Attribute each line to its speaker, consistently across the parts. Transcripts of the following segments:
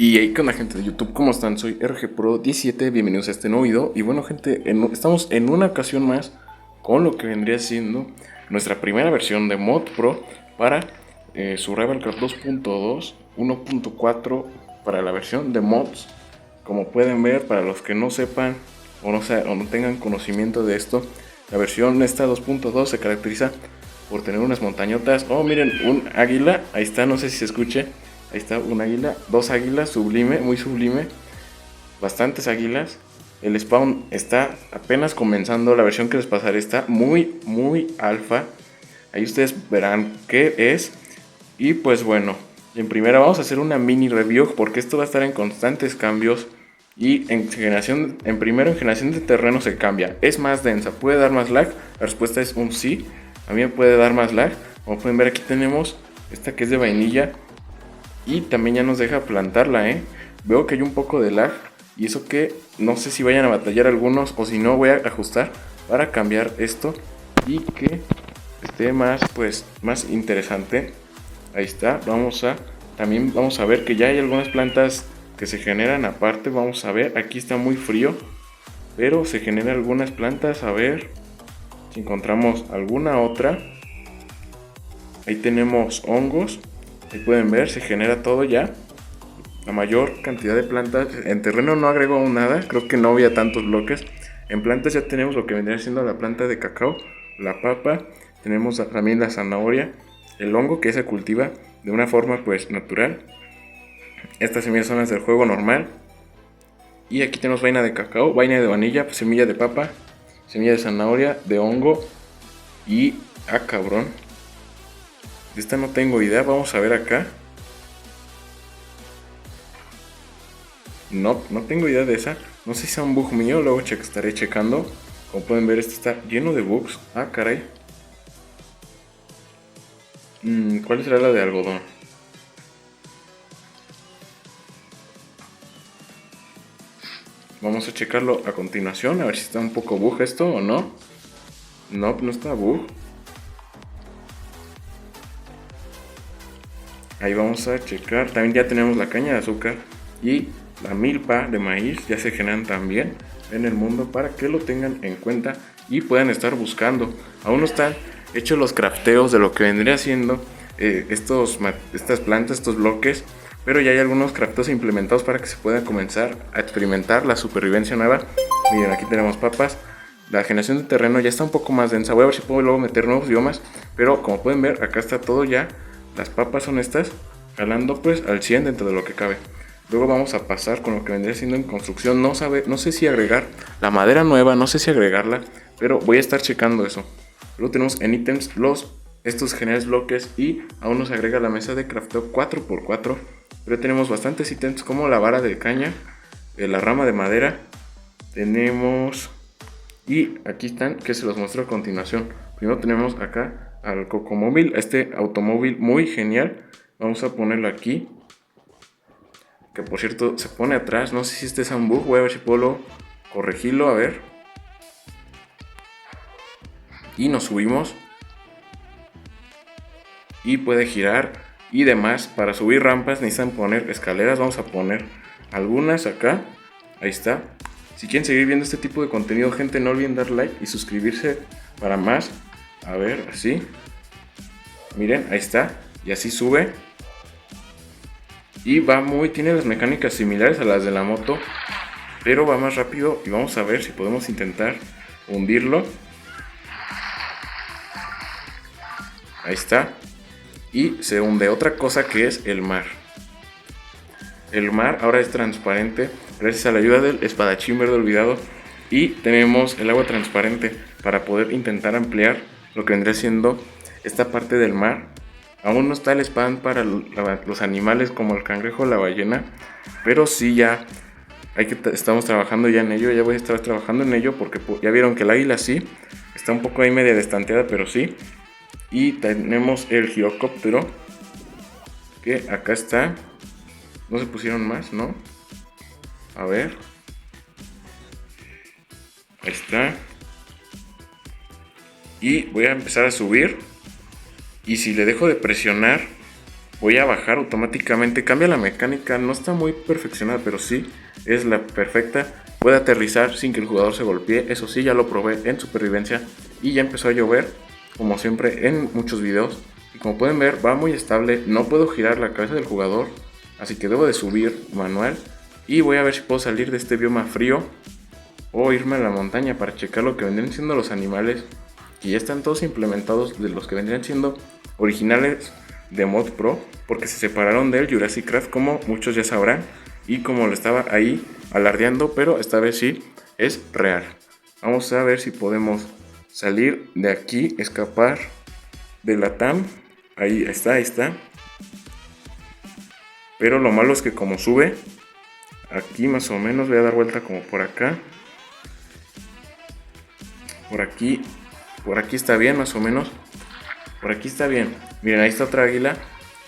Speaker 1: Y hey, ¿qué onda, gente de YouTube? ¿Cómo están? Soy RGPro17, bienvenidos a este nuevo video. Y bueno, gente, estamos en una ocasión más con lo que vendría siendo nuestra primera versión de Mod Pro para Survivalcraft 2.2, 1.4 para la versión de mods. Como pueden ver, para los que no sepan o no tengan conocimiento de esto, la versión esta 2.2 se caracteriza por tener unas montañotas. Oh, miren, un águila, ahí está, no sé si se escuche. Ahí está un águila, dos águilas, sublime, muy sublime, bastantes águilas. El spawn está apenas comenzando, la versión que les pasaré está muy alfa. Ahí ustedes verán qué es. Y pues bueno, en primera vamos a hacer una mini review porque esto va a estar en constantes cambios. Y en generación de terreno se cambia, es más densa, puede dar más lag. La respuesta es un sí, a mí me puede dar más lag. Como pueden ver, aquí tenemos esta que es de vainilla y también ya nos deja plantarla, Veo que hay un poco de lag y eso que no sé si vayan a batallar algunos o si no voy a ajustar para cambiar esto y que esté más, pues, más interesante. Ahí está, también vamos a ver que ya hay algunas plantas que se generan aparte. Vamos a ver, aquí está muy frío, pero se generan algunas plantas. A ver si encontramos alguna otra. Ahí tenemos hongos. Ahí pueden ver, se genera todo ya. La mayor cantidad de plantas. En terreno no agrego aún nada, creo que no había tantos bloques. En plantas ya tenemos lo que vendría siendo la planta de cacao, la papa, tenemos también la zanahoria, el hongo que se cultiva de una forma pues natural. Estas semillas son las del juego normal. Y aquí tenemos vaina de cacao, vaina de vanilla, semilla de papa, semilla de zanahoria, de hongo y... ah, cabrón. De esta no tengo idea, vamos a ver acá. No tengo idea de esa. No sé si sea un bug mío, luego estaré checando. Como pueden ver, esto está lleno de bugs. Ah, caray. ¿Cuál será la de algodón? Vamos a checarlo a continuación, a ver si está un poco bug esto o no. No está bug. Ahí vamos a checar. También ya tenemos la caña de azúcar y la milpa de maíz. Ya se generan también en el mundo para que lo tengan en cuenta y puedan estar buscando. Aún no están hechos los crafteos de lo que vendría siendo estas plantas, estos bloques. Pero ya hay algunos crafteos implementados para que se pueda comenzar a experimentar la supervivencia nueva. Miren, aquí tenemos papas. La generación de terreno ya está un poco más densa. Voy a ver si puedo luego meter nuevos biomas. Pero como pueden ver, acá está todo ya. Las papas son estas, jalando pues al 100 dentro de lo que cabe. Luego vamos a pasar con lo que vendría siendo en construcción. No sé si agregar la madera nueva, no sé si agregarla, pero voy a estar checando eso. Luego tenemos en ítems estos geniales bloques y aún nos agrega la mesa de crafteo 4x4. Pero tenemos bastantes ítems como la vara de caña, la rama de madera. Tenemos... y aquí están, que se los muestro a continuación. Primero tenemos acá al Cocomóvil, este automóvil muy genial. Vamos a ponerlo aquí, que por cierto se pone atrás. No sé si este es un bug, voy a ver si puedo corregirlo, a ver. Y nos subimos y puede girar y demás. Para subir rampas necesitan poner escaleras. Vamos a poner algunas acá. Ahí está. Si quieren seguir viendo este tipo de contenido, gente, no olviden dar like y suscribirse para más. A ver, así. Miren, ahí está. Y así sube. Y tiene las mecánicas similares a las de la moto, pero va más rápido. Y vamos a ver si podemos intentar hundirlo. Ahí está. Y se hunde. Otra cosa que es el mar. El mar ahora es transparente gracias a la ayuda del espadachín verde olvidado. Y tenemos el agua transparente para poder intentar ampliar lo que vendría siendo esta parte del mar. Aún no está el spam para los animales como el cangrejo o la ballena, pero sí ya estamos trabajando ya en ello. Ya voy a estar trabajando en ello porque ya vieron que el águila sí está un poco ahí media destanteada, pero sí. Y tenemos el girocóptero, que acá está. No se pusieron más, ¿no? A ver. Ahí está. Y voy a empezar a subir. Y si le dejo de presionar, voy a bajar automáticamente. Cambia la mecánica, no está muy perfeccionada, pero sí es la perfecta. Puede aterrizar sin que el jugador se golpee. Eso sí, ya lo probé en supervivencia y ya empezó a llover, como siempre en muchos videos. Y como pueden ver, va muy estable. No puedo girar la cabeza del jugador, así que debo de subir manual. Y voy a ver si puedo salir de este bioma frío o irme a la montaña para checar lo que vendrían siendo los animales, que ya están todos implementados, de los que vendrían siendo originales de Mod Pro, porque se separaron del Jurassic Craft, como muchos ya sabrán, y como lo estaba ahí alardeando, pero esta vez sí es real. Vamos a ver si podemos salir de aquí, escapar de la TAM. Ahí está, ahí está. Pero lo malo es que como sube, aquí más o menos voy a dar vuelta como por acá. Por aquí está bien más o menos. Por aquí está bien. Miren, ahí está otra águila.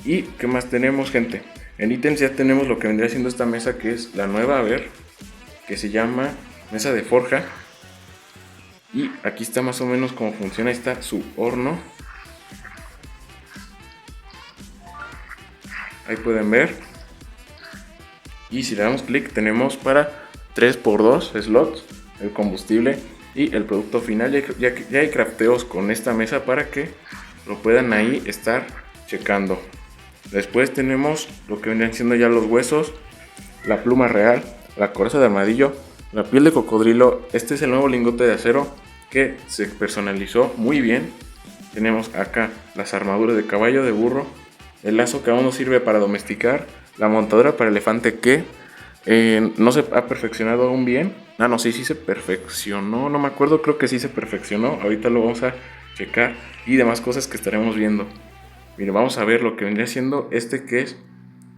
Speaker 1: ¿Y qué más tenemos, gente? En ítems ya tenemos lo que vendría siendo esta mesa, que es la nueva, a ver, que se llama mesa de forja. Y aquí está más o menos cómo funciona. Ahí está su horno. Ahí pueden ver. Y si le damos clic, tenemos para 3x2 slots el combustible y el producto final. Ya hay crafteos con esta mesa para que lo puedan ahí estar checando. Después tenemos lo que vendrían siendo ya los huesos, la pluma real, la coraza de armadillo, la piel de cocodrilo. Este es el nuevo lingote de acero que se personalizó muy bien. Tenemos acá las armaduras de caballo, de burro, el lazo que aún nos sirve para domesticar, la montadora para elefante que no se ha perfeccionado aún bien. Ah, no, sí se perfeccionó, no me acuerdo, creo que sí se perfeccionó. Ahorita lo vamos a checar y demás cosas que estaremos viendo. Miren, vamos a ver lo que vendría siendo este, que es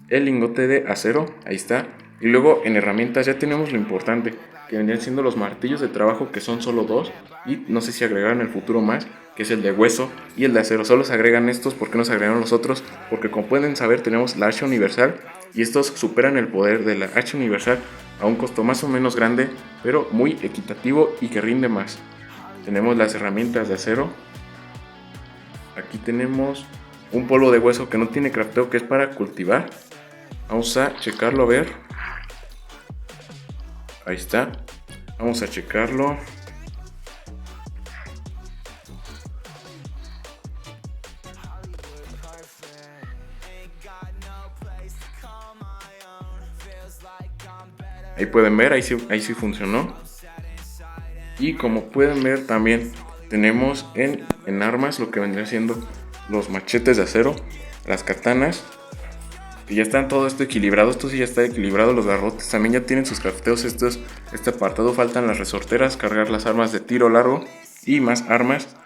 Speaker 1: el lingote de acero. Ahí está. Y luego en herramientas ya tenemos lo importante, que vendrían siendo los martillos de trabajo, que son solo dos. Y no sé si agregaron en el futuro más, que es el de hueso y el de acero. Solo se agregan estos, ¿por qué no se agregaron los otros? Porque como pueden saber, tenemos la hacha universal y estos superan el poder de la hacha universal a un costo más o menos grande, pero muy equitativo y que rinde más. Tenemos las herramientas de acero. Aquí tenemos un polvo de hueso que no tiene crafteo, que es para cultivar. Vamos a checarlo, a ver. Ahí está. Vamos a checarlo. Ahí pueden ver, ahí sí funcionó. Y como pueden ver también tenemos en armas lo que vendría siendo los machetes de acero, las katanas, que ya están todo esto equilibrado. Esto sí ya está equilibrado. Los garrotes también ya tienen sus crafteos. Este apartado faltan las resorteras, cargar las armas de tiro largo y más armas.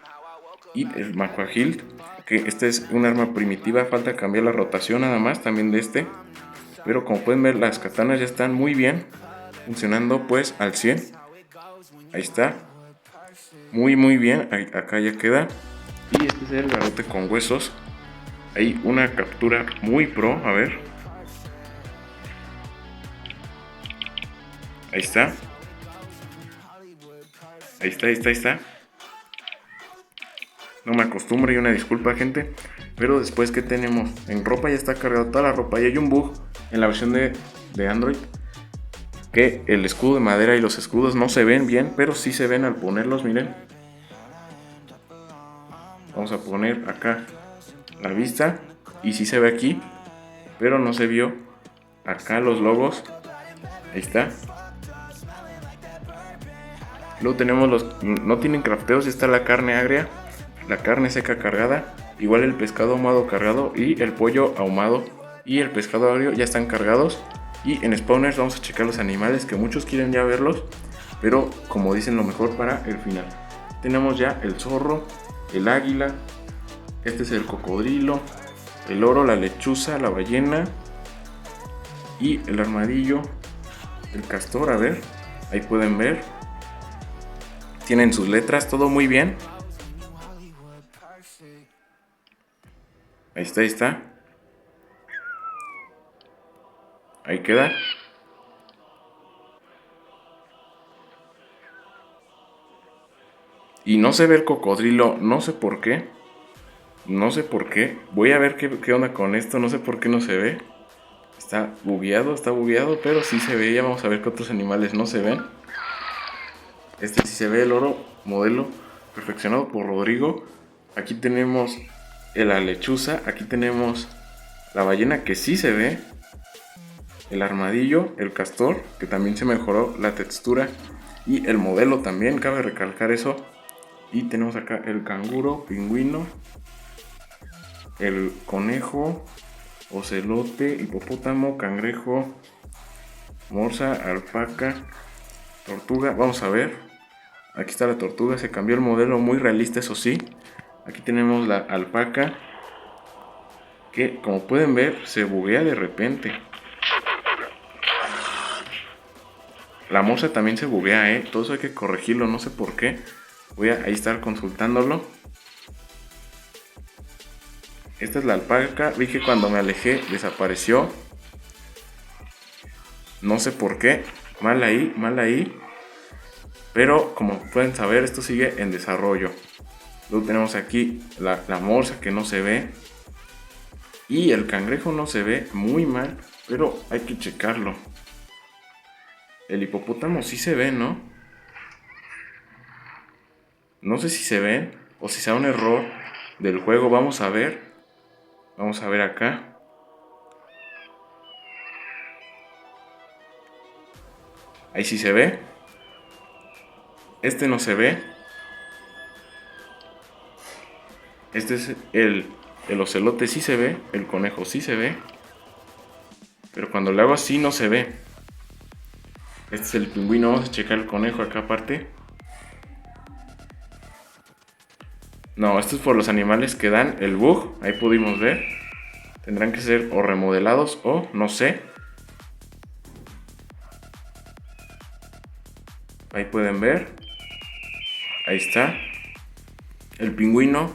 Speaker 1: Y el Macuahilt, que este es un arma primitiva, falta cambiar la rotación nada más también de este. Pero como pueden ver, las katanas ya están muy bien funcionando pues al 100. Ahí está. Muy bien. Acá ya queda. Y este es el garrote con huesos. Hay una captura muy pro. A ver. Ahí está. Ahí está. No me acostumbro y una disculpa, gente. Pero después, que tenemos? En ropa ya está cargada toda la ropa. Y hay un bug en la versión de Android, que el escudo de madera y los escudos no se ven bien, pero sí se ven al ponerlos, miren. Vamos a poner acá la vista y sí se ve aquí, pero no se vio acá los logos. Ahí está. Luego tenemos no tienen crafteos. Ya está la carne agria, la carne seca cargada, igual el pescado ahumado cargado y el pollo ahumado y el pescado agrio ya están cargados. Y en spawners vamos a checar los animales, que muchos quieren ya verlos, pero como dicen, lo mejor para el final. Tenemos ya el zorro, el águila, este es el cocodrilo, el oro, la lechuza, la ballena y el armadillo, el castor. A ver, ahí pueden ver, tienen sus letras, todo muy bien. Ahí está. Ahí queda. Y no se ve el cocodrilo, no sé por qué. No sé por qué. Voy a ver qué onda con esto. No sé por qué no se ve. Está bugueado, pero sí se ve. Ya vamos a ver qué otros animales no se ven. Este sí se ve, el oro modelo perfeccionado por Rodrigo. Aquí tenemos la lechuza. Aquí tenemos la ballena que sí se ve. El armadillo, el castor, que también se mejoró la textura. Y el modelo también, cabe recalcar eso. Y tenemos acá el canguro, pingüino, el conejo, ocelote, hipopótamo, cangrejo, morsa, alpaca, tortuga. Vamos a ver. Aquí está la tortuga, se cambió el modelo, muy realista, eso sí. Aquí tenemos la alpaca, que como pueden ver se buguea de repente. La morsa también se buguea, todo eso hay que corregirlo, no sé por qué. Voy a ahí estar consultándolo. Esta es la alpaca, vi que cuando me alejé desapareció. No sé por qué, mal ahí. Pero como pueden saber, esto sigue en desarrollo. Luego tenemos aquí la morsa que no se ve. Y el cangrejo no se ve, muy mal, pero hay que checarlo. El hipopótamo sí se ve, ¿no? No sé si se ven o si sea un error del juego. Vamos a ver. Vamos a ver acá. Ahí sí se ve. Este no se ve. Este es el ocelote sí se ve. El conejo sí se ve. Pero cuando le hago así no se ve. Este es el pingüino. Vamos a checar el conejo acá aparte. No, esto es por los animales que dan el bug. Ahí pudimos ver. Tendrán que ser o remodelados o no sé. Ahí pueden ver. Ahí está. El pingüino.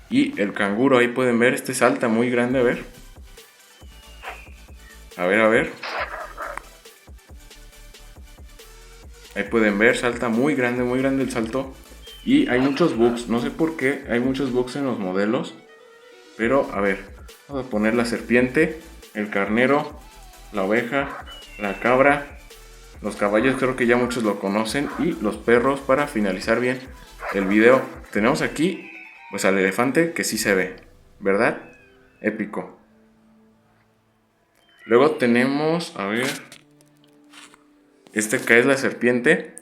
Speaker 1: Y el canguro. Ahí pueden ver. Este salta muy grande. A ver. A ver. Ahí pueden ver. Salta muy grande el salto. Y hay muchos bugs. No sé por qué. Hay muchos bugs en los modelos. Pero a ver. Vamos a poner la serpiente. El carnero. La oveja. La cabra. Los caballos creo que ya muchos lo conocen. Y los perros para finalizar bien el video. Tenemos aquí pues al elefante que sí se ve, ¿verdad? Épico. Luego tenemos, a ver, este que es la serpiente,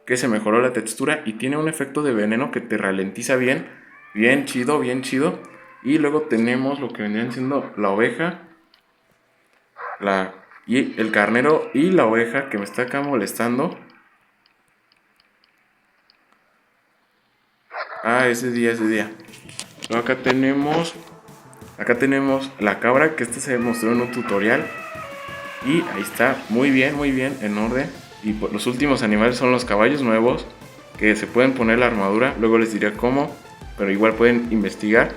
Speaker 1: que se mejoró la textura y tiene un efecto de veneno que te ralentiza bien. Bien chido. Y luego tenemos lo que vendrían siendo la oveja, y el carnero y la oveja que me está acá molestando. Ese día. Luego acá tenemos la cabra, que este se mostró en un tutorial. Y ahí está, muy bien, en orden. Y los últimos animales son los caballos nuevos, que se pueden poner la armadura. Luego les diré cómo, pero igual pueden investigar.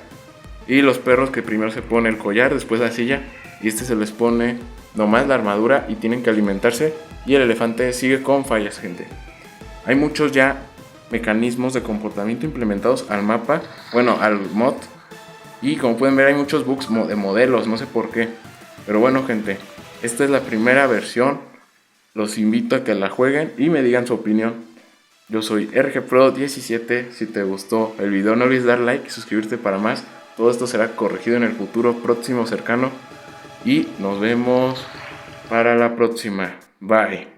Speaker 1: Y los perros, que primero se pone el collar, después la silla. Y este se les pone nomás la armadura y tienen que alimentarse. Y el elefante sigue con fallas, gente. Hay muchos ya mecanismos de comportamiento implementados al mapa, bueno, al mod. Y como pueden ver hay muchos bugs de modelos, no sé por qué. Pero bueno, gente, esta es la primera versión. Los invito a que la jueguen y me digan su opinión. Yo soy RGPro17. Si te gustó el video no olvides dar like y suscribirte para más. Todo esto será corregido en el futuro próximo cercano. Y nos vemos para la próxima. Bye.